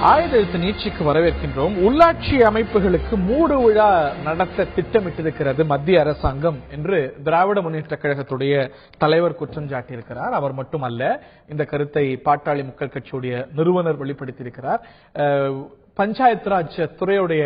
ஆயுத எழுத்து நீட்சிக்கு வரவேற்கின்றோம். உள்ளாட்சி அமைப்புகளுக்கு மூடு விழா நடத்த திட்டமிட்டிருக்கிறது மத்திய அரசாங்கம் என்று திராவிட முன்னேற்ற கழகத்துடைய தலைவர் குற்றம் சாட்டியிருக்கிறார். அவர் மட்டுமல்ல, இந்த கருத்தை பாட்டாளி மக்கள் கட்சியுடைய நிறுவனர் வெளிப்படுத்தியிருக்கிறார். பஞ்சாயத்து ராஜ் துறையுடைய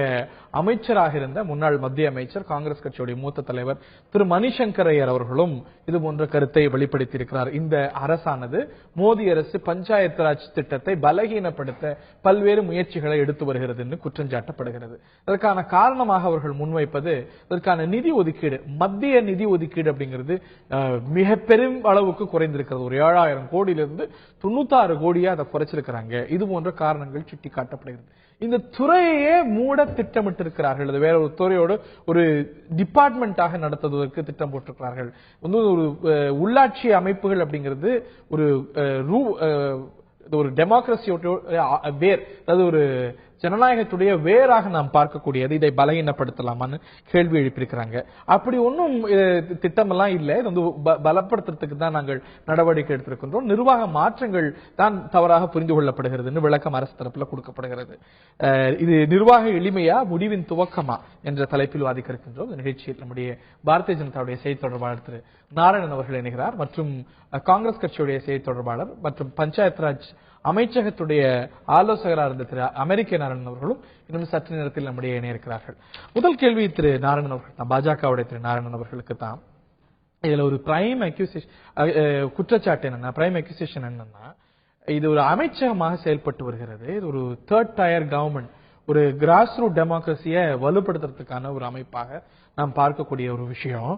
அமைச்சராக இருந்த முன்னாள் மத்திய அமைச்சர் காங்கிரஸ் கட்சியுடைய மூத்த தலைவர் திரு மணிசங்கரையர் அவர்களும் இது போன்ற கருத்தை வெளிப்படுத்தியிருக்கிறார். இந்த அரசானது மோடி அரசு பஞ்சாயத்து ராஜ் திட்டத்தை பலகீனப்படுத்த பல்வேறு முயற்சிகளை எடுத்து வருகிறது என்று குற்றம் சாட்டப்படுகிறது. அதற்கான காரணமாக அவர்கள் முன்வைப்பது அதற்கான நிதி ஒதுக்கீடு, மத்திய நிதி ஒதுக்கீடு அப்படிங்கிறது மிக பெரும் அளவுக்கு குறைந்திருக்கிறது. ஒரு 7000 கோடியிலிருந்து 96 கோடியா அதை குறைச்சிருக்கிறாங்க. இது போன்ற காரணங்கள் சுட்டி காட்டப்படுகிறது. இந்த துறையே மூட திட்டமிட்டிருக்கிறார்கள். அது வேற ஒரு துறையோடு ஒரு டிபார்ட்மெண்டாக நடத்துவதற்கு திட்டம் போட்டிருக்கிறார்கள். ஒரு உள்ளாட்சி அமைப்புகள் அப்படிங்கிறது ஒரு டெமோக்ரஸியோட வேர், அதாவது ஒரு ஜனநாயகத்துடைய வேறாக நாம் பார்க்கக்கூடியது. இதை பலகீனப்படுத்தலாமான்னு கேள்வி எழுப்பியிருக்கிறாங்க. அப்படி ஒன்றும் திட்டமெல்லாம் இல்லை. இது வந்து பலப்படுத்துறதுக்கு தான் நாங்கள் நடவடிக்கை எடுத்திருக்கின்றோம். நிர்வாக மாற்றங்கள் தான் தவறாக புரிந்து கொள்ளப்படுகிறது விளக்கம் அரசு தரப்புல கொடுக்கப்படுகிறது. இது நிர்வாக எளிமையா, முடிவின் துவக்கமா என்ற தலைப்பில் வாதிக்க இருக்கின்றோம். இந்த நிகழ்ச்சியில் நம்முடைய பாரதிய ஜனதாவுடைய செய்தி தொடர்பாளர் திரு நாராயணன் அவர்கள் இணைகிறார். மற்றும் காங்கிரஸ் கட்சியுடைய செய்தி தொடர்பாளர் மற்றும் பஞ்சாயத்து ராஜ் அமைச்சகத்துடைய ஆலோசகராக இருந்த திரு அமெரிக்க நாராயணன் அவர்களும் இன்னும் சற்று நேரத்தில் நம்முடைய இணையிருக்கிறார்கள். முதல் கேள்வி திரு நாராயணன் அவர்கள் தான், பாஜகவுடைய திரு நாராயணன் அவர்களுக்கு தான். இதுல ஒரு பிரைம் அக்யூசேஷன் குற்றச்சாட்டு என்னன்னா, பிரைம் அக்யூசேஷன் என்னன்னா, இது ஒரு அமைச்சகமாக செயல்பட்டு வருகிறது. இது ஒரு தேர்ட் டயர் கவர்மெண்ட், ஒரு கிராஸ் ரூட் டெமோக்ரஸியை வலுப்படுத்துறதுக்கான ஒரு அமைப்பாக நாம் பார்க்கக்கூடிய ஒரு விஷயம்.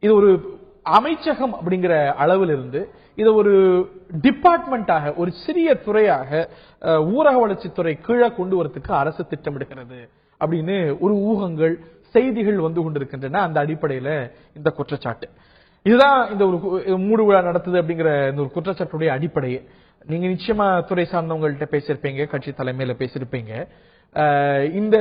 இது ஒரு அமைச்சகம் அப்படிங்கிற அளவில் இருந்து இதை ஒரு டிபார்ட்மெண்டாக, ஒரு சிறிய துறையாக ஊரக வளர்ச்சித்துறை கீழே கொண்டு வரதுக்கு அரசு திட்டமிடுகிறது அப்படின்னு ஒரு ஊகங்கள், செய்திகள் வந்து கொண்டிருக்கின்றன. அந்த அடிப்படையில இந்த குற்றச்சாட்டு, இதுதான் இந்த ஒரு மூடு விழா நடத்துது அப்படிங்கிற இந்த ஒரு குற்றச்சாட்டுடைய அடிப்படையே. நீங்க நிச்சயமா துறை சார்ந்தவங்கள்ட்ட பேசியிருப்பீங்க, கட்சி தலைமையில பேசியிருப்பீங்க. இந்த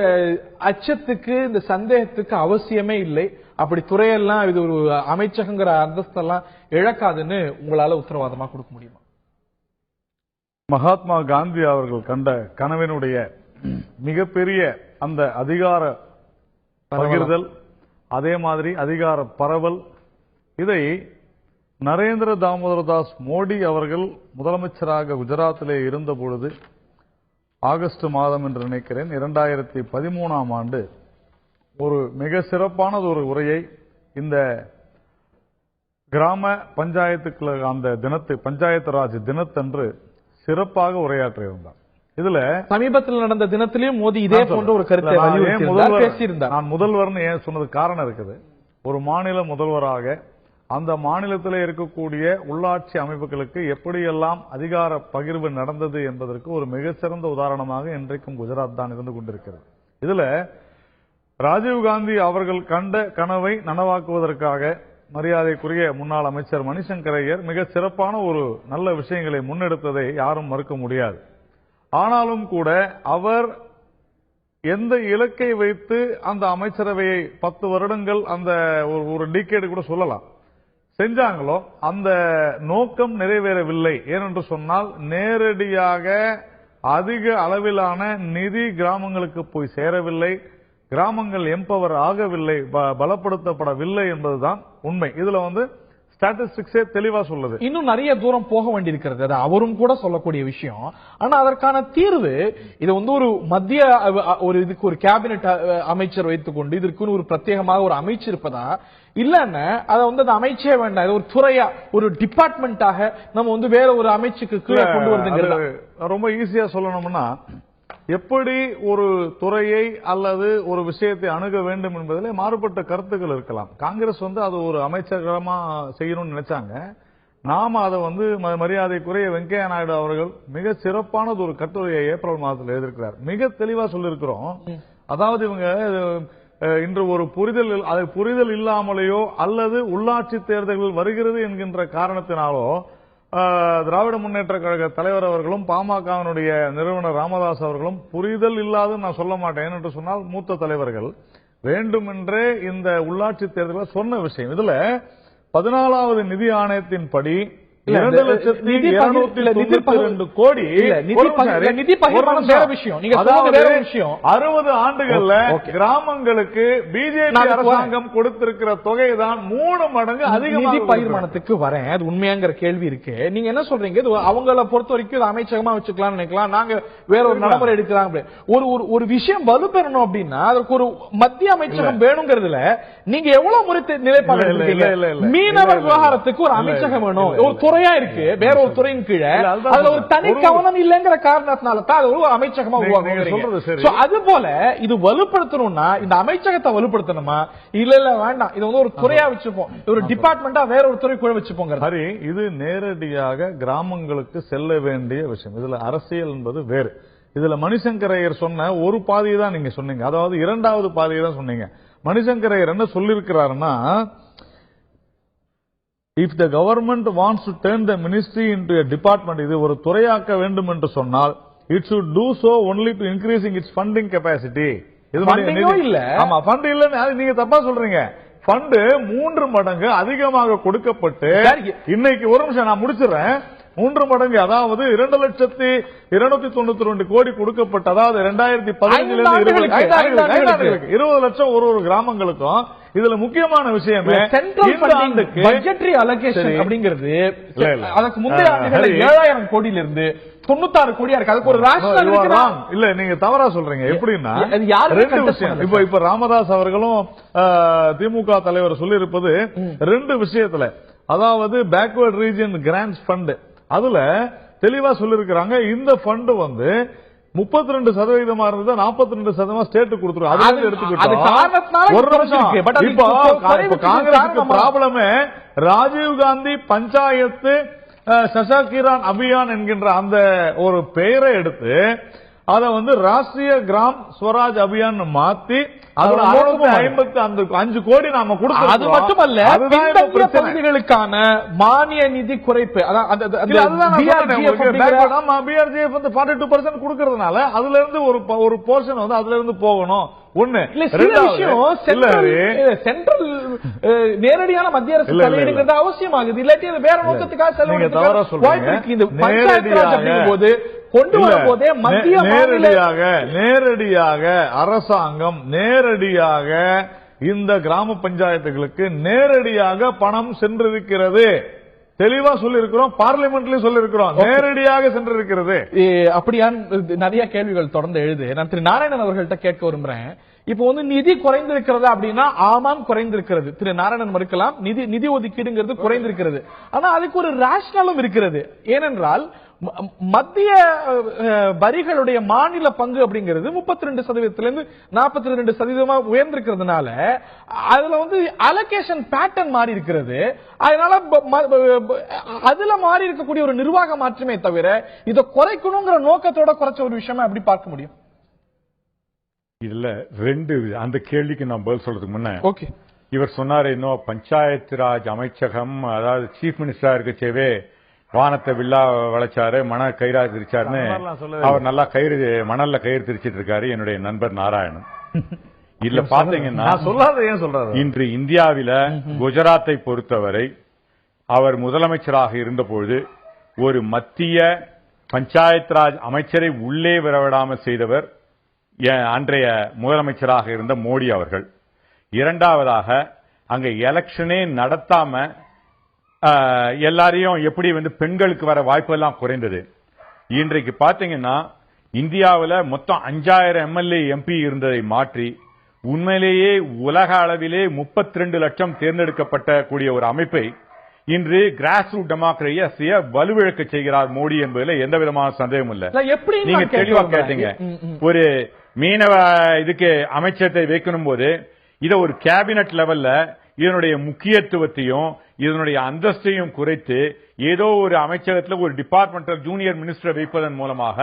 அச்சத்துக்கு, இந்த சந்தேகத்துக்கு அவசியமே இல்லை. அப்படி துறையெல்லாம் இது ஒரு அமைச்சகங்கிற அந்தஸ்தெல்லாம் இழக்காதுன்னு உங்களால உத்தரவாதமா கொடுக்க முடியுமா? மகாத்மா காந்தி அவர்கள் கண்ட கனவினுடைய மிகப்பெரிய அந்த அதிகார பகிர்தல், அதே மாதிரி அதிகார பரவல், இதை நரேந்திர தாமோதர் தாஸ் மோடி அவர்கள் முதலமைச்சராக குஜராத்திலே இருந்த பொழுது ஆகஸ்ட் மாதம் என்று நினைக்கிறேன் 2013ஆம் ஆண்டு ஒரு மிக சிறப்பானது ஒரு உரையை இந்த கிராம பஞ்சாயத்துக்கள் அந்த தினத்தை, பஞ்சாயத்து ராஜ் தினத்தன்று சிறப்பாக உரையாற்றியிருந்தார். இதுல சமீபத்தில் நடந்த தினத்திலேயும் மோடி இதே போன்ற ஒரு கருத்தை பேசியிருந்தார். நான் முதல்வர்னு ஏன் சொன்னது காரணம் இருக்குது. ஒரு மாநில முதல்வராக அந்த மாநிலத்தில் இருக்கக்கூடிய உள்ளாட்சி அமைப்புகளுக்கு எப்படியெல்லாம் அதிகார பகிர்வு நடந்தது என்பதற்கு ஒரு மிக சிறந்த உதாரணமாக இன்றைக்கும் குஜராத் தான் இருந்து கொண்டிருக்கிறது. இதுல ராஜீவ்காந்தி அவர்கள் கண்ட கனவை நனவாக்குவதற்காக மரியாதைக்குரிய முன்னாள் அமைச்சர் மணிசங்கரையர் மிக சிறப்பான ஒரு நல்ல விஷயங்களை முன்னெடுத்ததை யாரும் மறுக்க முடியாது. ஆனாலும் கூட அவர் எந்த இலக்கை வைத்து அந்த அமைச்சரவையை 10 வருடங்கள், அந்த ஒரு டிகேடு கூட சொல்லலாம், செஞ்சாங்களோ அந்த நோக்கம் நிறைவேறவில்லை. ஏனென்று சொன்னால் நேரடியாக அதிக அளவிலான நிதி கிராமங்களுக்கு போய் சேரவில்லை, கிராமங்கள் எம்பவர் ஆகவில்லை, பலப்படுத்தப்படவில்லை என்பதுதான் உண்மை. இதுல ஸ்டாட்டிஸ்டிக்ஸே தெளிவா சொல்லுது. இன்னும் நிறைய தூரம் போக வேண்டியிருக்கிறது, அது அவரும் கூட சொல்லக்கூடிய விஷயம். ஆனா அதற்கான தீர்வு இது ஒரு மத்திய இதுக்கு ஒரு கேபினெட் அமைச்சர் வைத்துக்கொண்டு இதற்கு ஒரு பிரத்யேகமாக ஒரு அமைச்சு இருப்பதா இல்லன்னா அதை அந்த அமைச்சே வேண்டாம், இது ஒரு துறையா, ஒரு டிபார்ட்மெண்டாக நம்ம வேற ஒரு அமைச்சுக்கு கீழே கொண்டு வருதுங்கிறது ரொம்ப ஈஸியா சொல்லணும்னா, எப்படி ஒரு துறையை அல்லது ஒரு விஷயத்தை அணுக வேண்டும் என்பதிலே மாறுபட்ட கருத்துக்கள் இருக்கலாம். காங்கிரஸ் அது ஒரு அமைச்சகமா செய்யணும்னு நினைச்சாங்க. நாம அதை மரியாதைக்குரிய வெங்கையா நாயுடு அவர்கள் மிக சிறப்பானது ஒரு கட்டுரையை ஏப்ரல் மாதத்தில் எழுதியிருக்கிறார். மிக தெளிவா சொல்லியிருக்கிறோம். அதாவது இவங்க இன்று ஒரு புரிதல் இல்லாமலேயோ அல்லது உள்ளாட்சி தேர்தல்கள் வருகிறது என்கின்ற காரணத்தினாலோ திராவிட முன்னேற்ற கழக தலைவர் அவர்களும் பாமகவினுடைய நிறுவனர் ராமதாஸ் அவர்களும் புரிதல் இல்லாத நான் சொல்ல மாட்டேன் என்று சொன்னால் மூத்த தலைவர்கள் வேண்டுமென்றே இந்த உள்ளாட்சி தேர்தலில் சொன்ன விஷயம். இதுல 14வது நிதி ஆணையத்தின்படி 2,292 கோடி நிதி பகிர்மானம் வேற விஷயம். நீங்க சொல்றது வேற விஷயம். 60 ஆண்டுகள்ல கிராமங்களுக்கு பிஜேபி அரசாங்கம் கொடுத்திருக்கிற தொகை தான் 3 மடங்கு அதிகமாக. நிதி பகிர்மானத்துக்கு வரேன், அது உண்மையாங்கிற கேள்வி இருக்கு. நீங்க என்ன சொல்றீங்க, அவங்கள பொறுத்த வரைக்கும் அமைச்சகமா வச்சுக்கலாம் நினைக்கலாம், நாங்க வேற ஒரு நடைமுறை எடுக்கிறாங்க. ஒரு விஷயம் வலுப்பெறணும் அப்படின்னா அதற்கு ஒரு மத்திய அமைச்சகம் வேணுங்கிறதுல நீங்க எவ்வளவு முறை நிலைப்பாடு எடுக்கிறீங்க? மீனவர் விவகாரத்துக்கு ஒரு அமைச்சகம் வேணும், ஒரு துறையா இருக்கு, வேற ஒரு துறையின் கீழே அதுல ஒரு தனி கவனம் இல்லைங்கிற காரணத்தினால தான் அது ஒரு அமைச்சகமா உருவாக்குறீங்க. அது போல இது வலுப்படுத்தணும்னா இந்த அமைச்சகத்தை வலுப்படுத்தணுமா, இல்ல வேண்டாம் இது வந்து ஒரு துறையா வச்சுப்போம், ஒரு டிபார்ட்மெண்டா வேற ஒரு துறை கூட வச்சுப்போங்க? சரி, இது நேரடியாக கிராமங்களுக்கு செல்ல வேண்டிய விஷயம். இதுல அரசியல் என்பது வேறு. இதுல மணிசங்கரையர் சொன்ன ஒரு பாதியை தான் நீங்க சொன்னீங்க, அதாவது இரண்டாவது பாதியை தான் சொன்னீங்க. மணிசங்கரையர் என்ன சொல்லிருக்கிறாருன்னா, if the government wants to turn the ministry into a department, இது ஒரு துறையாக்க வேண்டும் என்று சொன்னால் it should do so only to increasing its funding capacity. இது இல்ல, ஆமா ஃபண்ட் இல்ல, நீங்க தப்பா சொல்றீங்க. ஃபண்ட் 3 மடங்கு அதிகமாக கொடுக்கப்பட்டு இன்னைக்கு ஒரு நிமிஷம் நான் முடிச்சிடுறேன். 3 மடங்கு, அதாவது 2,292 கோடி கொடுக்கப்பட்ட, அதாவது 2015 20 லட்சம் ஒரு கிராமங்களுக்கும். இதுல முக்கியமான விஷயம் பட்ஜெட்டரி அலோகேஷன் அப்படிங்கிறது அதுக்கு முந்தைய ஆண்டுகளில் 7,000 கோடியிலிருந்து 96 கோடியா இருக்கு. அதுக்கு ஒரு ராஷ்டிரம் இல்ல, நீங்க தவறா சொல்றீங்க. எப்படின்னா ரெண்டு விஷயம். இப்ப ராமதாஸ் அவர்களும் திமுக தலைவர் சொல்லி இருப்பது 2 விஷயத்துல, அதாவது பேக்வர்ட் ரீஜன் கிராண்ட்ஸ் ஃபண்ட், அதுல தெளிவா சொல்லிருக்கிறாங்க இந்த ஃபண்ட் வந்து 32% இருந்தது 42% ஸ்டேட் கொடுத்துரும். அதுல எடுத்துக்கிட்டோம் ஒரு நிமிஷம். இப்ப காங்கிரஸுக்கு ப்ராப்ளமே ராஜீவ்காந்தி பஞ்சாயத்து சஷாகிரான் அபியான் என்கின்ற அந்த ஒரு பெயரை எடுத்து அத வந்து ராஷ்டிரிய கிராம் ஸ்வராஜ் அபியான் மாத்தி அதுல 655 கோடி நாம கொடுத்தோம். அது மட்டுமல்ல, பகுதிகளுக்கான மானிய நிதி குறைப்பு, பிஆர்ஜிஎஃப் வந்து 42% கொடுக்கறதுனால அதுல இருந்து ஒரு போர்ஷன் வந்து அதுல இருந்து போகணும். ஒண்ணு. சென்ட்ரல் நேரடியான மத்திய அரசு தலையீடுங்கிறது அவசியமாகுது. இல்லாட்டி அது வேற நோக்கத்துக்காக செலவழிப்போது கொண்டு வரும்போதே மத்திய நேரடியாக அரசாங்கம் நேரடியாக இந்த கிராம பஞ்சாயத்துகளுக்கு நேரடியாக பணம் சென்றிருக்கிறது. தெளிவா சொல்லிருக்கிறோம், பார்லிமெண்ட்லயும் சொல்லிருக்கிறோம், நேரடியாக சென்றிருக்கிறது. அப்படியா? நிறைய கேள்விகள் தொடர்ந்து எழுது. நான் திரு நாராயணன் அவர்கள்ட்ட கேட்க விரும்புறேன். இப்போ வந்து நிதி குறைந்திருக்கிறது அப்படின்னா, ஆமாம் குறைந்திருக்கிறது, திரு நாராயணன் மறுக்கலாம். நிதி ஒதுக்கீடுங்கிறது குறைந்திருக்கிறது. ஆனா அதுக்கு ஒரு ரேஷனலும் இருக்கிறது. ஏனென்றால் மத்திய வரிகளுடைய மாநில பங்கு அப்படிங்கிறது 32% 42% உயர்ந்திருக்கிறதுனால அதுல வந்து அலோகேஷன் பேட்டர்ன் மாறி இருக்கிறது. அதனால அதுல மாறி இருக்கக்கூடிய ஒரு நிர்வாக மாற்றமே தவிர இதை குறைக்கணுங்கிற நோக்கத்தோட குறைச்ச ஒரு விஷயமா எப்படி பார்க்க முடியும்? இதுல 2 அந்த கேள்விக்கு நான் பதில் சொல்றதுக்கு முன்ன, ஓகே, இவர் சொன்னாரு இன்னும் பஞ்சாயத்து ராஜ் அமைச்சகம், அதாவது சீஃப் மினிஸ்டரா இருக்கச்சேவே வானத்தை வில்லா வளைச்சாரு, மணல் கயிறா திரிச்சாருன்னு அவர் நல்லா மணல்ல கயிறு திரிச்சிட்டு இருக்காரு என்னுடைய நண்பர் நாராயணன். இல்ல பாத்தீங்கன்னா இன்று இந்தியாவில குஜராத்தை பொறுத்தவரை அவர் முதலமைச்சராக இருந்தபோது ஒரு மத்திய பஞ்சாயத்து ராஜ் அமைச்சரை உள்ளே வரவிடாமல் செய்தவர் அன்றைய முதலமைச்சராக இருந்த மோடி அவர்கள். இரண்டாவதாக அங்க எலெக்ஷனே நடத்தாம எல்லாரையும் எப்படி வந்து பெண்களுக்கு வர வாய்ப்பு எல்லாம் குறைந்தது. இன்றைக்கு பாத்தீங்கன்னா இந்தியாவில் மொத்தம் 5000 எம்எல்ஏ எம்பி இருந்ததை மாற்றி உண்மையிலேயே உலக அளவிலே 32 லட்சம் தேர்ந்தெடுக்கப்பட்ட கூடிய ஒரு அமைப்பை இன்று கிராஸ் ரூட் டெமோக்ரஸியை வலுவிழக்க செய்கிறார் மோடி என்பதில் எந்த விதமான சந்தேகமும் இல்லை. நீங்க தெளிவா கேட்டீங்க, ஒரு மீனவ இதுக்கு அமைச்சத்தை வைக்கணும் போது இதை ஒரு கேபினட் லெவல்ல இதனுடைய முக்கியத்துவத்தையும் இதனுடைய அந்தஸ்தையும் குறைத்து ஏதோ ஒரு அமைச்சகத்தில் ஒரு டிபார்ட்மெண்டல் ஜூனியர் மினிஸ்டர் வைப்பதன் மூலமாக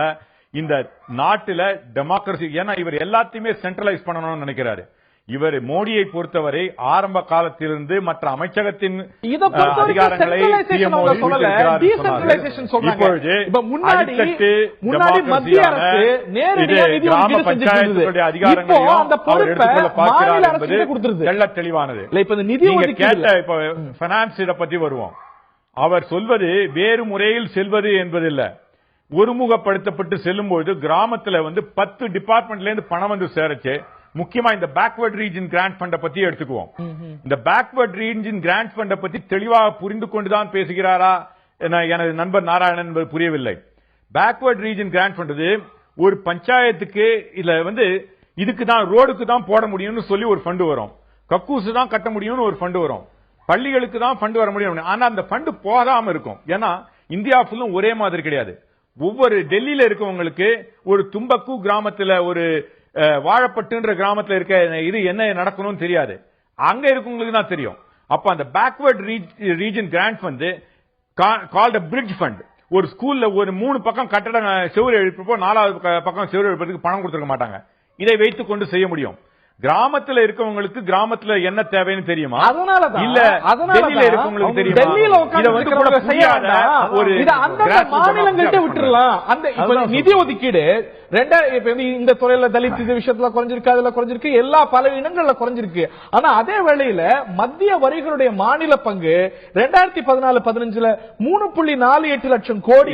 இந்த நாட்டில் டெமோக்ரசி, ஏன்னா இவர் எல்லாத்தையுமே சென்ட்ரலைஸ் பண்ணணும்னு நினைக்கிறாரு. இவர் மோடியை பொறுத்தவரை ஆரம்ப காலத்திலிருந்து மற்ற அமைச்சகத்தின் அதிகாரங்களை கிராம பஞ்சாயத்துடைய அதிகாரங்களையும் அவர் எடுத்துக்கொள்ள பார்க்கிறார் என்பது தெள்ள தெளிவானது. நீங்க கேட்ட இப்ப பைனான்ஸ் இதை பத்தி வருவோம். அவர் சொல்வது வேறு முறையில் செல்வது என்பதில்லை. ஒருமுகப்படுத்தப்பட்டு செல்லும்போது கிராமத்துல 10 டிபார்ட்மெண்ட்ல இருந்து பணம் வந்து சேரச்சு. முக்கியமா இந்த பேக்வர்ட் ரீஜன் கிராண்ட் ஃபண்ட பத்தி எடுத்துக்குவோம். இந்த பேக்வர்ட் ரீஜன் கிராண்ட் ஃபண்ட பத்தி தெளிவாக புரிந்து கொண்டுதான் பேசுகிறாரா எனது நண்பர் நாராயணன் என்பது புரியவில்லை. பேக்வர்ட் ரீஜன் கிராண்ட் ஃபண்ட் ஒரு பஞ்சாயத்துக்கு இதுல இதுக்கு தான் ரோடுக்கு தான் போட முடியும்னு சொல்லி ஒரு ஃபண்ட் வரும், கக்கூசு தான் கட்ட முடியும்னு ஒரு ஃபண்ட் வரும், பள்ளிகளுக்கு தான் ஃபண்ட் வர முடியும். ஆனா அந்த ஃபண்ட் போகாம இருக்கும். ஏன்னா இந்தியா ஃபுல்லும் ஒரே மாதிரி கிடையாது. ஒவ்வொரு டெல்லியில இருக்கவங்களுக்கு ஒரு தும்பக்கு கிராமத்துல ஒரு வாழப்பட்டுன்ற கிராமத்துல இருக்க இது என்ன நடக்கணும்னு தெரியாது, அங்க இருக்கவங்களுக்கு தான் தெரியும். அப்ப அந்த backward region grant fund called bridge fund. ஒரு ஸ்கூல்ல ஒரு 3 பக்கம் கட்டட செவுறு எழுப்பப்போ 4வது பக்கம் செவுறு எழுப்பதுக்கு பணம் கொடுத்துருக்க மாட்டாங்க. இதை வைத்துக் கொண்டு செய்ய முடியும். கிராமத்துல இருக்கவங்களுக்கு கிராமத்துல என்ன தேவைன்னு தெரியுமா? இல்ல டெல்லியில இருக்கவங்களுக்கு தெரியுமா? மாநிலங்கள்ட்ட விட்டுறலாம். அந்த நிதி ஒதுக்கீடு இந்த துறையில தலித் விஷயத்துல குறைஞ்சிருக்கு, அதுல குறைஞ்சிருக்கு, எல்லா பல இனங்கள்ல குறைஞ்சிருக்கு. ஆனா அதே வேளையில மத்திய வரிகளுடைய மாநில பங்கு 2014-15 3.48 லட்சம் கோடி,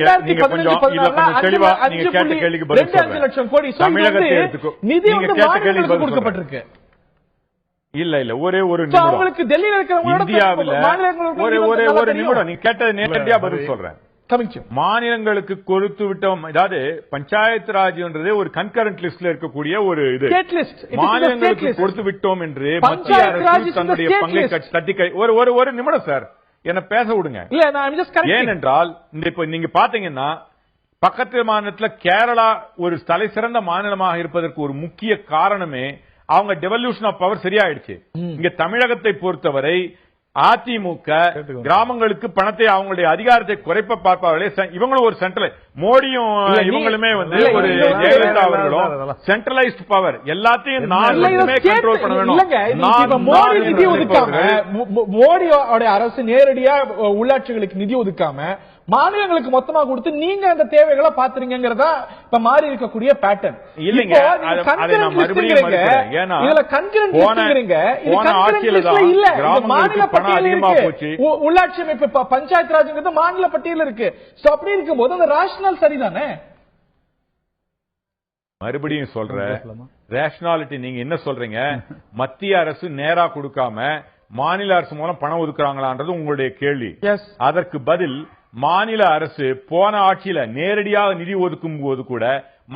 2015-16 லட்சம் கோடி நிதி மாநிலங்களுக்கு கொடுக்கப்பட்டிருக்கு. இல்ல ஒரே ஒரு நிமிடம், இந்தியாவில் ஒரு நிமிடம் நீ கேட்டது நேரடியா பதில் சொல்றேன். மாநிலங்களுக்கு கொடுத்து விட்டோம். அதாவது பஞ்சாயத்து ராஜ் என்றது ஒரு கன்கரண்ட் லிஸ்ட்ல இருக்கக்கூடிய ஒரு இது. மாநிலங்களுக்கு கொடுத்து விட்டோம் என்று மத்திய அரசு தன்னுடைய பங்கை தட்டி ஒரு நிமிடம் சார் என்ன பேச விடுங்க. ஏனென்றால் இப்ப நீங்க பாத்தீங்கன்னா பக்கத்து மாநிலத்தில் கேரளா ஒரு தலை சிறந்த மாநிலமாக இருப்பதற்கு ஒரு முக்கிய காரணமே அவங்க டெவல்யூஷன் ஆஃப் பவர் சரியாயிடுச்சு. இங்க தமிழகத்தை பொறுத்தவரை அதிமுக கிராமங்களுக்கு பணத்தை அவங்களுடைய அதிகாரத்தை குறைப்ப பார்ப்பார்களே. இவங்களும் ஒரு சென்ட்ரல், மோடியும் இவங்களுமே ஒரு ஜெயலலிதா அவர்களும் சென்ட்ரலைஸ்ட் பவர் எல்லாத்தையும் நான் கண்ட்ரோல் பண்ண வேணும். மோடியோட அரசு நேரடியா உள்ளாட்சிகளுக்கு நிதி ஒதுக்காம மாநிலங்களுக்கு மொத்தமா கொடுத்து நீங்க அந்த தேவைகளை பாத்துறீங்கிறதா இப்ப மாறி இருக்கக்கூடிய பேட்டர்ன். இல்லைங்க, அதை நான் மறுபடியும் மறுக்கிறேன். ஏன்னா போன ஆட்சியில தான் கிராமங்களுக்கு பணம் அதிகமா போச்சு. உள்ளாட்சி அமைப்பு பஞ்சாயத்து ராஜ்ங்கிறது மாநில பட்டியல் இருக்கு. அப்படி இருக்கும் போது அந்த ரேஷனல் சரிதானே? மறுபடியும் சொல்றேன், ரேஷனாலிட்டி நீங்க என்ன சொல்றீங்க? மத்திய அரசு நேரா கொடுக்காம மாநில அரசு மூலம் பணம் ஒதுக்குறாங்களான்றது உங்களுடைய கேள்வி. அதற்கு பதில் மாநில அரசு போன ஆட்சியில நேரடியாக நிதி ஒதுக்கும் போது கூட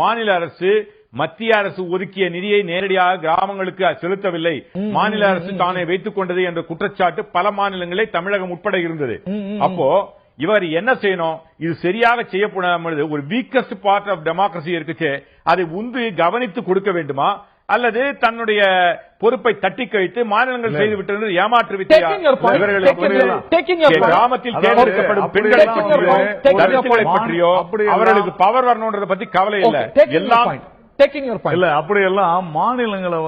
மாநில அரசு மத்திய அரசு ஒதுக்கிய நிதியை நேரடியாக கிராமங்களுக்கு செலுத்தவில்லை, மாநில அரசு தானே வைத்துக் கொண்டது என்ற குற்றச்சாட்டு பல மாநிலங்களே தமிழகம் உட்பட இருந்தது. அப்போ இவர் என்ன செய்யணும்? இது சரியாக செய்யப்படாமல் ஒரு வீக்கஸ்ட் பார்ட் ஆஃப் டெமோக்ரசி இருக்குச்சு, அதை கவனித்து கொடுக்க வேண்டுமா அல்லது தன்னுடைய பொறுப்பை தட்டி கழித்து மாநிலங்கள் செய்துவிட்டது ஏமாற்று வித்தையா? கிராமத்தில் தேர்ந்தெடுக்கப்படும் பெண்களை பற்றியோ தலித்துகளை பற்றியோ அவர்களுக்கு பவர் வரணும்ன்றத பத்தி கவலை இல்லை. எல்லாம் இல்ல அப்படியெல்லாம் மாநிலங்களை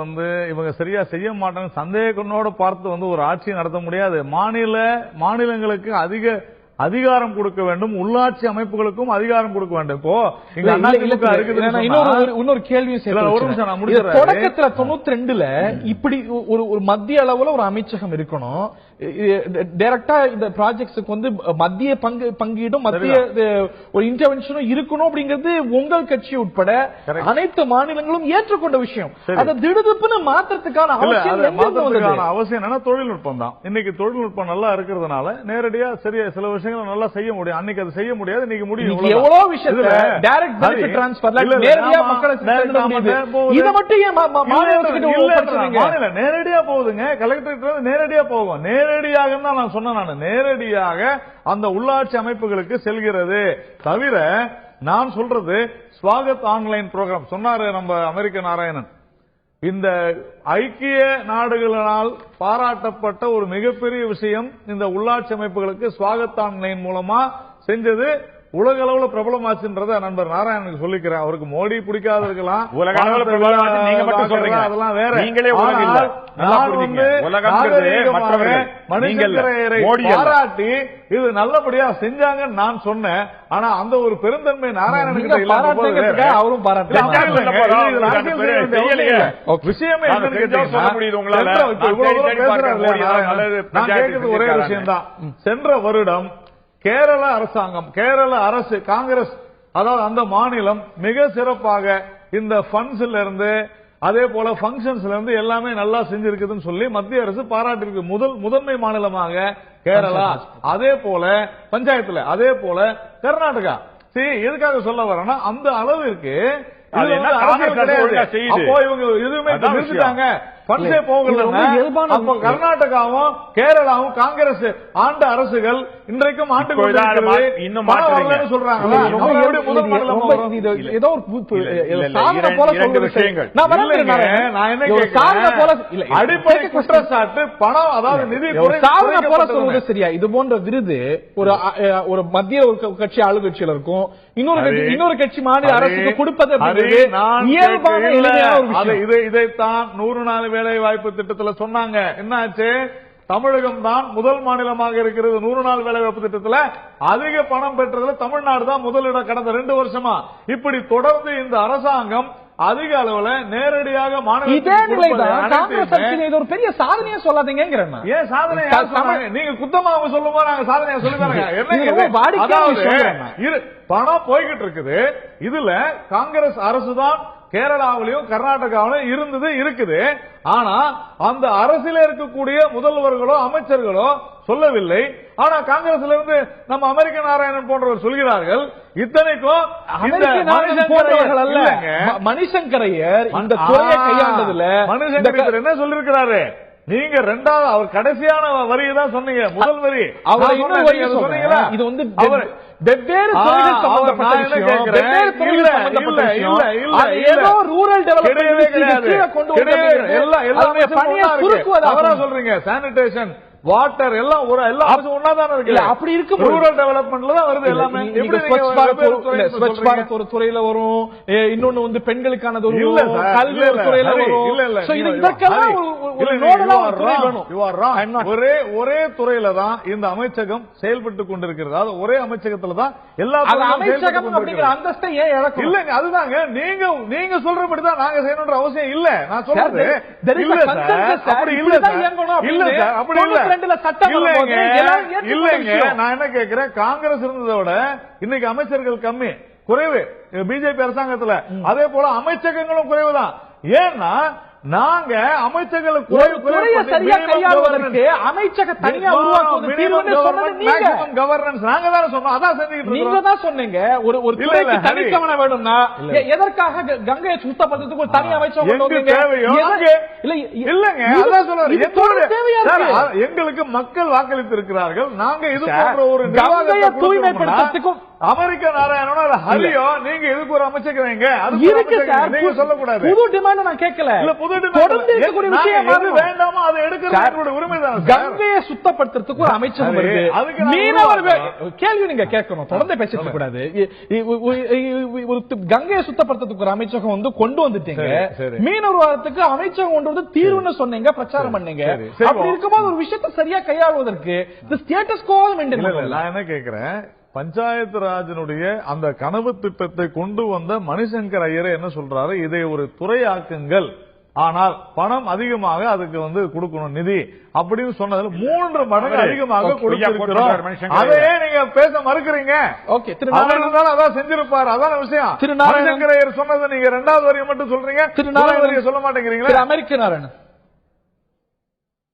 இவங்க சரியா செய்ய மாட்டாங்க சந்தேகத்தோட பார்த்து ஒரு ஆட்சியை நடத்த முடியாது. மாநிலங்களுக்கு அதிகாரம் கொடுக்க வேண்டும், உள்ளாட்சி அமைப்புகளுக்கும் அதிகாரம் கொடுக்க வேண்டும். இப்போ இன்னொரு கேள்வி தொடக்கத்துல 92ல இப்படி ஒரு மத்திய அளவுல ஒரு அமைச்சகம் இருக்கணும், டைரக்டா இந்த ப்ராஜெக்ட்ஸுக்கு மத்திய பங்கீடும் மத்திய ஒரு இன்டர்வென்ஷனும் இருக்கணும் அப்படிங்கிறது உங்கள் கட்சி உட்பட அனைத்து மாநிலங்களும் ஏற்றுக்கொண்ட விஷயம். அதை திடுதுப்புன்னு மாற்றத்துக்கான அவசியம் என்னன்னா தொழில்நுட்பம் தான். இன்னைக்கு தொழில்நுட்பம் நல்லா இருக்கிறதுனால நேரடியா சரியா சில விஷயங்களை நல்லா செய்ய முடியும். அன்னைக்கு அது செய்ய முடியாது, இன்னைக்கு முடியும். எவ்வளவு விஷயத்துல டைரக்ட் பெனிஃபிட் ட்ரான்ஸ்ஃபர்ல நேரடியா மக்களை இத மட்டும் மாநில நேரடியா போகுதுங்க, கலெக்டரேட் நேரடியா போகும். நேரடியாக தான் நான் சொன்னேன், நேரடியாக அந்த உள்ளாட்சி அமைப்புகளுக்கு செல்கிறது. தவிர நான் சொல்றது ஸ்வாகத் ஆன்லைன் புரோகிராம் சொன்னாரு நம்ம அமெரிக்க நாராயணன். இந்த ஐக்கிய நாடுகளால் பாராட்டப்பட்ட ஒரு மிகப்பெரிய விஷயம் இந்த உள்ளாட்சி அமைப்புகளுக்கு ஸ்வாகத் ஆன்லைன் மூலமா செஞ்சது உலக அளவுல பிரபலமாச்சுன்றத நண்பர் நாராயணனுக்கு சொல்லிக்கிறேன். அவருக்கு மோடி பிடிக்காத இருக்கலாம், உலக அளவுல பிரபலமாச்சு நீங்க மட்டும் சொல்றீங்க, அதெல்லாம் வேற. நீங்களே உலகம் இல்ல, நல்லா புரிஞ்சுங்க. உலகம்ங்கிறது மற்றவர்கள், மணிசங்கரையரை பாராட்டி இது நல்லபடியா செஞ்சாங்கன்னு நான் சொன்னேன். ஆனா அந்த ஒரு பெருந்தன்மை நாராயணனுக்கு அவரும் விஷயமே ஒரே விஷயம் தான். சென்ற வருடம் கேரள அரசாங்கம், கேரள அரசு, காங்கிரஸ், அதாவது அந்த மாநிலம் மிக சிறப்பாக இந்த ஃபண்ட்ஸ்ல இருந்து அதே போல பங்கன்ஸ்ல இருந்து எல்லாமே நல்லா செஞ்சிருக்குதுன்னு சொல்லி மத்திய அரசு பாராட்டிருக்கு. முதன்மை மாநிலமாக கேரளா, அதே போல பஞ்சாயத்துல, அதே போல கர்நாடகா. சரி, எதுக்காக சொல்ல வரேன்னா அந்த அளவிற்கு அப்போ இவங்க எதுவுமே நிறுத்திட்டாங்க, பண்சே போகல. அப்ப கர்நாடகாவும் கேரளாவும் காங்கிரஸ் ஆண்ட அரசுகள் இன்றைக்கும் ஆண்டு இன்னும் சொல்றாங்க. ஏதோ அடிப்படை குற்றச்சாட்டு பணம், அதாவது நிதி போல சொல்வது சரியா? இது போன்ற விருது ஒரு மத்திய கட்சி ஆளுங்கட்சியில இருக்கும், இன்னொரு கட்சி மாநில அரசுக்கு கொடுப்பது இயல்பான எளிமையான ஒரு விஷயம். இதைத்தான் 100 நாள் வேலை வாய்ப்பு திட்டத்தில் சொன்னாங்க. என்னாச்சு? தமிழகம் தான் முதல் மாநிலமாக இருக்கிறது 100 நாள் வேலை வாய்ப்பு திட்டத்தில் அதிக பணம் பெற்றதுல தமிழ்நாடு தான் முதலிடம் கடந்த 2 வருஷமா. இப்படி தொடர்ந்து இந்த அரசாங்கம் அதிக அளவுல நேரடியாக இது ஒரு பெரிய சாதனையா சொல்லாதீங்க. ஏன் சாதனை? நீங்க குத்தமா சொல்லும்போது நாங்க சாதனையா சொல்லுவாங்க. பணம் போய்கிட்டு இருக்குது. இதுல காங்கிரஸ் அரசு தான் கேரளாவிலையும் கர்நாடகாவிலும் இருந்தது, இருக்குது. ஆனா அந்த அரசில் இருக்கக்கூடிய முதல்வர்களோ அமைச்சர்களோ சொல்லவில்லை. ஆனா காங்கிரஸ்ல இருந்து நம்ம அமெரிக்க நாராயணன் போன்றவர் சொல்கிறார்கள். இத்தனைக்கும் மணிசங்கரையர் இந்த துறையை கையாண்டதுல மணிசங்கர் என்ன சொல்லிருக்கிறாரு? நீங்க ரெண்டாவது அவர் கடைசியான வரியை தான் சொன்னீங்க, முதல் வரி. அவர் இன்னொரு வரியை சொன்னீங்களா? இது வந்து வெவ்வேறு துறைகள் சம்பந்தப்பட்ட விஷயம், வெவ்வேறு துறைகள் சம்பந்தப்பட்ட விஷயம். ஏதோ ரூரல் டெவலப்மென்ட் கொண்டு வந்து எல்லாமே பணியை சுருக்குவதா சொல்றீங்க. சானிடேஷன், வாட்டர் எல்லாம் எல்லா அரசும் ஒன்னாதானே இருக்கு. அப்படி இருக்கு, ரூரல் டெவலப்மெண்ட்ல தான் வருது எல்லாமே. ஸ்வச் பாரத் ஒரு துறையில வரும், இன்னொன்னு வந்து பெண்களுக்கானது ஒரு கல்வி ஒரு துறையில வரும். இதற்கெல்லாம் ஒரே துறையில தான் இந்த அமைச்சகம் செயல்பட்டு கொண்டிருக்கிறது. அது ஒரே அமைச்சகத்துல தான் எல்லா அமைச்சகம் அப்படிங்கிற அந்தஸ்தை ஏன் இழக்கும்? இல்லங்க, அதுதாங்க நீங்க சொல்றபடிதான் நாங்க செய்யணும்ன்ற அவசியம் இல்ல. நான் சொல்றது அப்படி இல்ல சார், அப்படி இல்ல. இல்லங்க, நான் என்ன கேட்கிறேன், காங்கிரஸ் இருந்ததோட இன்னைக்கு அமைச்சர்கள் கம்மி, குறைவு பிஜேபி அரசாங்கத்துல. அதே போல அமைச்சகங்களும் குறைவுதான். ஏன்னா நாங்க அமைச்சர்களுக்கு சரியா கையாளுவதற்கு அமைச்சக தனியா கவர்னன்ஸ் நாங்க தான் சொன்னோம், அதான் செஞ்சுக்கிட்டு நீங்க தான் சொன்னீங்க. ஒரு துறைக்கு தனிக்கவனம் வேணும்னா எதற்காக கங்கையை சுத்தப்படுத்துறதுக்கு ஒரு தனி அமைச்சகம் இல்லங்க? அதான் சொல்றேன், எங்களுக்கு மக்கள் வாக்களித்திருக்கிறார்கள். நாங்க இது போன்ற ஒரு கங்கையை தூய்மைப்படுத்துறதுக்கும் அமெரிக்க நாராயணனோ ஹரியோ நீங்க எதுக்கு ஒரு அமைச்சர் வைங்க? நீங்க சொல்லக்கூடாது. புது டிமாண்ட் நான் கேட்கல. வேண்டாமா அதை எடுக்கிற உரிமை தான். கங்கையை சுத்தப்படுத்துறதுக்கு ஒரு அமைச்சகம் வருது. மீனவர் கேள்வி நீங்க கேட்கணும், தொடர்ந்து பேசிட்டு கூடாது. கங்கையை சுத்தப்படுத்துறதுக்கு ஒரு அமைச்சகம் வந்து கொண்டு வந்துட்டீங்க. மீனவர்களுக்கு அமைச்சகம் கொண்டு வந்து தீர்வுன்னு சொன்னீங்க, பிரச்சாரம் பண்ணீங்க. அப்படி இருக்கும்போது ஒரு விஷயத்தை சரியா கையாளுவதற்கு ஸ்டேட்டஸ் கோ மெயின்டைன் பண்ணல. நான் என்ன கேட்கிறேன், பஞ்சாயத்து ராஜனுடைய அந்த கனவு திட்டத்தை கொண்டு வந்த மணிசங்கர் ஐயர் என்ன சொல்றாரு? இதை ஒரு துறையாக்குங்கள், ஆனால் பணம் அதிகமாக அதுக்கு வந்து கொடுக்கணும் நிதி அப்படின்னு சொன்னதுல 3 மடங்கு அதிகமாக கொடுத்திருக்கிறோம். அதையே நீங்க பேச மறுக்கிறீங்க. ஓகே, அதான் செஞ்சிருப்பாரு, அதான விஷயம். மணிசங்கர் ஐயர் சொன்னதை நீங்க 2வது வரியை மட்டும் சொல்றீங்க, 3வது வரியை சொல்ல மாட்டேங்கிறீங்களா? அமெரிக்க நாராயணன்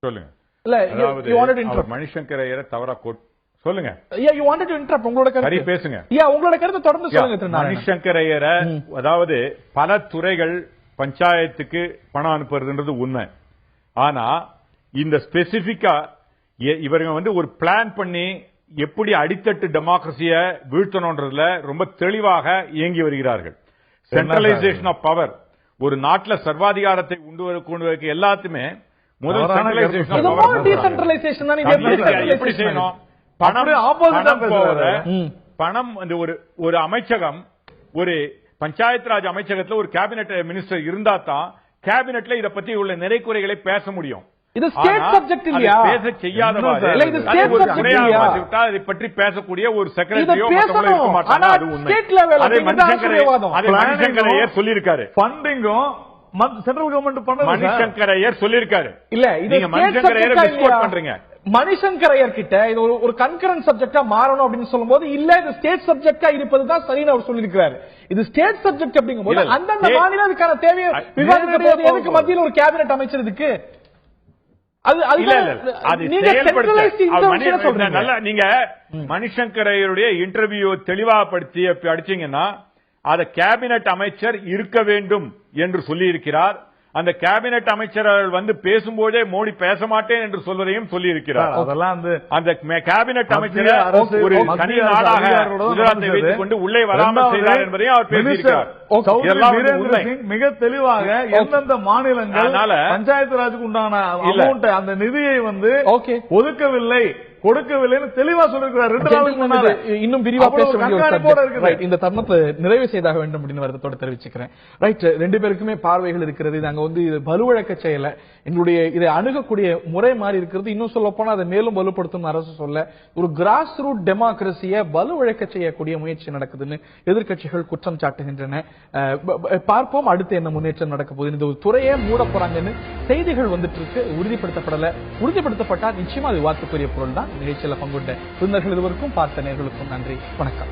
சொல்லுங்க. இல்ல, மணிசங்கர் ஐயரை தவறா சொல்லுங்க. உங்களோட கருத்து பேசுங்க. உங்களோட கருத்து தொடர்ந்து சொல்லுங்க. மணிசங்கர் ஐயரை, அதாவது பல துறைகள் பஞ்சாயத்துக்கு பணம் அனுப்புறதுன்றது உண்மை. ஆனா இந்த ஸ்பெசிபிக்கா இவங்க வந்து ஒரு பிளான் பண்ணி எப்படி அடித்தட்டு டெமோக்ரஸிய வீழ்த்தணும்ன்றதுல ரொம்ப தெளிவாக இயங்கி வருகிறார்கள். சென்ட்ரலைசேஷன் ஆஃப் பவர், ஒரு நாட்டில் சர்வாதிகாரத்தை கொண்டு வைக்க எல்லாத்துமே முதல் சென்ட்ரலைசேஷன் ஆஃப் பவர். டீசென்ட்ரலைசேஷன் தான். எப்படி செய்யணும்? பணம் அந்த ஒரு அமைச்சகம், ஒரு பஞ்சாயத்து ராஜ் அமைச்சகத்துல ஒரு கேபினெட் மினிஸ்டர் இருந்தா தான் கேபினெட்ல இத பத்தி உள்ள நிறை குறைகளை பேச முடியும். இது ஸ்டேட் சப்ஜெக்ட் இல்லையா? பேச செய்யாதவாறு இது ஸ்டேட் சப்ஜெக்ட் இல்லையா? அதை பற்றி பேசக்கூடிய ஒரு செக்ரட்டரியோ மத்தவங்களோ இருக்க மாட்டாங்க. ஆனா அது உண்மை. ஸ்டேட் லெவல் அதை மணிசங்கரையர் சொல்லியிருக்காரு. ஃபண்டிங்கும் சென்ட்ரல் கவர்மெண்ட் பண்ணது மணிசங்கரையர் சொல்லியிருக்காரு. இல்ல நீங்க மணிசங்கரையரை மிஸ்கோட் பண்றீங்க. மணிசங்கரையர் கிட்ட இது ஒரு கன்கரன்ட் சப்ஜெக்டா மாறணும் அப்படின்னு சொல்லும்போது இல்ல இது ஸ்டேட் சப்ஜெக்டா இருப்பதுதான் சரின்னு அவர் சொல்லியிருக்கிறாரு. இது ஸ்டேட் சப்ஜெக்ட் அப்படிங்கும்போது அந்தந்த மாநில அதுக்கான தேவையை விவாதிக்க போது எதுக்கு மத்தியில் ஒரு கேபினெட் அமைச்சர் இதுக்கு? நீங்க மணிசங்கரையருடைய இன்டர்வியூ தெளிவா படிச்சீங்கன்னா அத கேபினெட் அமைச்சர் இருக்க வேண்டும் என்று சொல்லி இருக்கிறார். அந்த கேபினெட் அமைச்சர்கள் வந்து பேசும்போதே மோடி பேச மாட்டேன் என்று சொல்வதையும் சொல்லி இருக்கிறார். அதெல்லாம் அந்த கேபினெட் அமைச்சர் ஒரு தனி நாடாக குஜராத்தை வைத்துக் கொண்டு உள்ளே வராமல் செய்தார் என்பதையும் அவர் பேசியிருக்கிறார். மிக தெளிவாக எந்தெந்த மாநிலங்கள் பஞ்சாயத்து ராஜுக்கு உண்டான அமௌண்ட் அந்த நிதியை வந்து ஒதுக்கவில்லை கொடுக்கவில்லைன்னு தெளிவா சொல்லிருக்கிறார். 2 நாளுக்கு முன்னாடி இன்னும் விரிவா பேச வேண்டிய இந்த தருணத்தை நிறைவு செய்தாக வேண்டும் அப்படின்னு வருத்தத்தோடு தெரிவிச்சுக்கிறேன். ரைட், 2 பேருக்குமே பார்வைகள் இருக்கிறது. நாங்க வந்து இது வலுவழக்க செயல எங்களுடைய இதை அணுகக்கூடிய முறை மாறி இருக்கிறது. இன்னும் சொல்ல போனா அதை மேலும் வலுப்படுத்தும் அரசு சொல்ல ஒரு கிராஸ் ரூட் டெமோக்ரஸியை வலுவழக்க செய்யக்கூடிய முயற்சி நடக்குதுன்னு எதிர்க்கட்சிகள் குற்றம் சாட்டுகின்றன. பார்ப்போம் அடுத்து என்ன முன்னேற்றம் நடக்க போகுது. இந்த ஒரு துறையே மூட போறாங்கன்னு செய்திகள் வந்துட்டு இருக்கு. உறுதிப்படுத்தப்படல. உறுதிப்படுத்தப்பட்டால் நிச்சயமா அது வாக்குக்குரிய பொருள் தான். நிகழ்ச்சியில பங்குண்ட விருந்தினர்கள் இருவருக்கும் பார்த்த நேயர்களுக்கும் நன்றி, வணக்கம்.